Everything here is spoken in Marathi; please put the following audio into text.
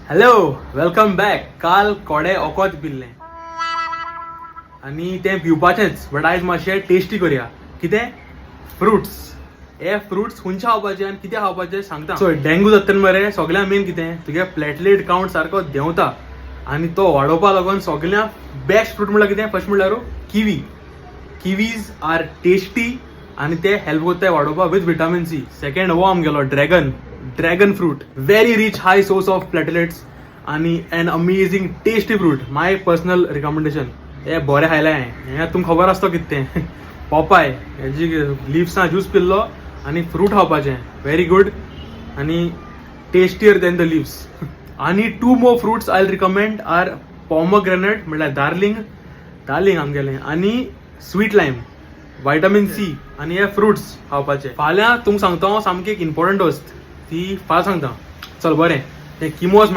Hello, welcome back. काल कोडे ओकोत पिल्ले आणि ते पिवपाचेंच, बट आयज मातशें टेस्टी करूया. कितें? फ्रुट्स. हे फ्रुट्स खंयचे खावपाचे आनी कितें खावपाचे सांगता. सो डेंगू जाता मरे, सगळ्यां मेन कितें तुगे प्लेटलेट काउंट सारको देंवता आनी तो वाडोवपा लागून सगळ्यां बेस्ट फ्रूट म्हणल्यार कितें? फर्स्ट म्हणल्यार किवी. किवीज आर टेस्टी आणि ते हेल्प करता वाडोवपा विथ विटामिन सी. सेकंड हो आमगेलो dragon fruit, very rich high source of platelets आणि एन अमेझिंग टेस्टी फ्रूट. माय पर्सनल रिकमेंडेशन. हे बरें खायलें हांवें. हें तुमकां खबर आसता कितें तें. पपाय हेजी लिव्हसां ज्यूस पिल्लो आनी फ्रूट खावपाचें. व्हेरी गुड आनी टेस्टियर दॅन द लिव्स. आनी 2 more fruits I recommend are pomegranate म्हणल्यार दार्लिंग आमगेलें आनी स्वीट लायम, व्हायटामिन सी आनी हे फ्रुट्स खावपाचे. फाल्यां तुमकां सांगता हांव सामकी एक इम्पॉर्टंट वस्त ती फाल्यां सांगता. चल बरें, ते किमोस